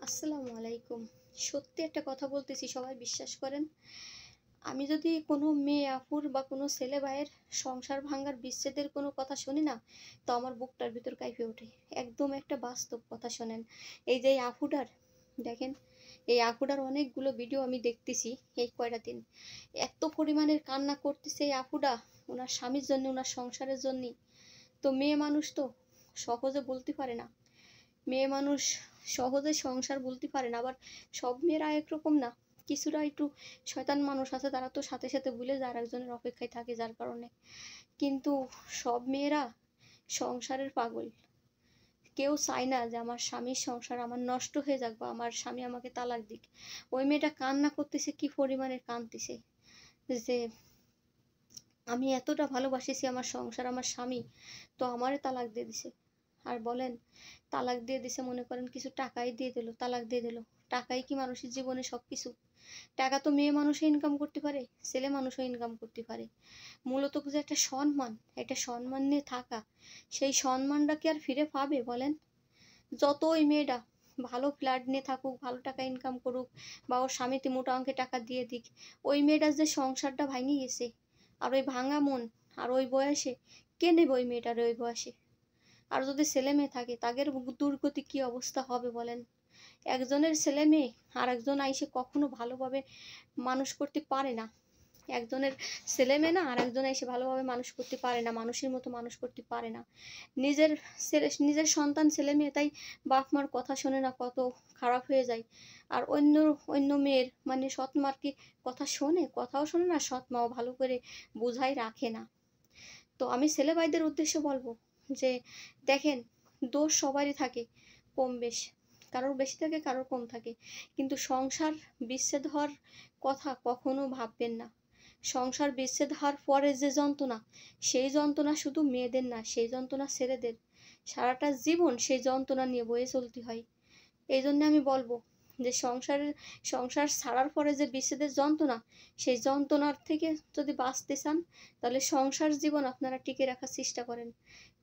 আসসালামু আলাইকুম। সত্যি একটা কথা বলতেছি, সবাই বিশ্বাস করেন। আমি যদি কোনো মেয়ে আপুর বা কোনো ছেলে ভাইয়ের সংসার ভাঙার বিচ্ছেদের কোনো কথা শুনি না, তো আমার বুকটার ভিতর কাঁইপে ওঠে। একদম একটা বাস্তব কথা শোনেন। এই যে এই আপুটার, দেখেন, এই আপুটার অনেকগুলো ভিডিও আমি দেখতেছি এই কয়টা দিন। এত পরিমাণের কান্না করতেছে এই আপুটা ওনার স্বামীর জন্য, ওনার সংসারের জন্যই। তো মেয়ে মানুষ তো সহজে বলতে পারে না। মেয়ে মানুষ সহজে সংসার বলতে পারে না। আবার সব মেয়েরা একরকম না। কিছুটা একটু শয়তান মানুষ আছে, তারা তো সাথে সাথে ভুলে যায়, আরেকজনের অপেক্ষায় থাকে যার কারণে। কিন্তু সব মেয়েরা সংসারের পাগল। কেউ চায় না যে আমার স্বামীর সংসার আমার নষ্ট হয়ে যাক বা আমার স্বামী আমাকে তালাক দিক। ওই মেয়েটা কান্না করতেছে, কি পরিমাণে কাঁদতেছে যে আমি এতটা ভালোবাসিছি আমার সংসার, আমার স্বামী, তো আমারে তালাক দিয়ে দিছে। আর বলেন, তালাক দিয়ে দিছে মনে করেন কিছু টাকাই দিয়ে দিল, তালাক দিয়ে দিল। টাকাই কি মানুষের জীবনে সব কিছু? টাকা তো মেয়ে মানুষও ইনকাম করতে পারে, ছেলে মানুষও ইনকাম করতে পারে। মূলত যে একটা সম্মান, একটা সম্মান নিয়ে থাকা, সেই সম্মানটা কি আর ফিরে পাবে বলেন? যত ওই মেয়েটা ভালো ফ্ল্যাট নিয়ে থাকুক, ভালো টাকা ইনকাম করুক, বা ওর স্বামীতে মোটা অঙ্কে টাকা দিয়ে দিক, ওই মেয়েটার যে সংসারটা ভাঙে গেছে, আর ওই ভাঙা মন, আর ওই বয়সে কে নেবে ওই মেয়েটার ওই বয়সে? আর যদি ছেলে মেয়ে থাকে, তাদের দুর্গতি কি অবস্থা হবে বলেন? একজনের ছেলে মেয়ে আর একজন আইসে কখনো ভালোভাবে মানুষ করতে পারে না। একজনের ছেলে মেয়ে না আর একজন এসে ভালোভাবে মানুষ করতে পারে না, মানুষের মতো মানুষ করতে পারে না। নিজের নিজের সন্তান ছেলে মেয়ে তাই বাপ মার কথা শোনে না, কত খারাপ হয়ে যায়। আর অন্য অন্য মেয়ের মানে সৎ মার কি কথা শোনে? কথাও শোনে না, সৎ মাও ভালো করে বুঝাই রাখে না। তো আমি ছেলে ভাইদের উদ্দেশ্যে বলবো যে দেখেন, দোষ সবারই থাকে, কম বেশ, কারোর বেশি থাকে কারোর কম থাকে। কিন্তু সংসার বিচ্ছেদ হওয়ার কথা কখনো ভাববেন না। সংসার বিচ্ছেদ হওয়ার পরে যে যন্ত্রণা, সেই যন্ত্রণা শুধু মেয়েদের না, সেই যন্ত্রণা ছেলেদের। সারাটা জীবন সেই যন্ত্রণা নিয়ে বয়ে চলতে হয়। এই জন্য আমি বলবো যে সংসার ছাড়ার পরে যে বিচ্ছেদের যন্ত্রণা, সেই যন্ত্রণার থেকে যদি বাঁচতে চান, তাহলে সংসার জীবন আপনারা টিকে রাখার চেষ্টা করেন।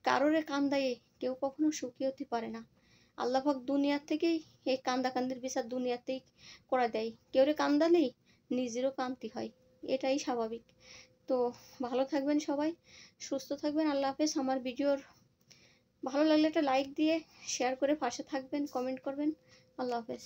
কারোরে কান্দায়ে কেউ কখনো সুখী হতে পারে না। আল্লাহ পাক দুনিয়ার থেকেই এই কান্দাকান্দির বিচার দুনিয়াতেই করে দেয়। কেউরে কান্দালেই নিজেরও কান্তি হয়, এটাই স্বাভাবিক। তো ভালো থাকবেন সবাই, সুস্থ থাকবেন। আল্লাহ হাফেজ। আমার ভিডিওর ভালো লাগলে একটা লাইক দিয়ে শেয়ার করে পাশে থাকবেন, কমেন্ট করবেন। আল্লাহ হাফেজ।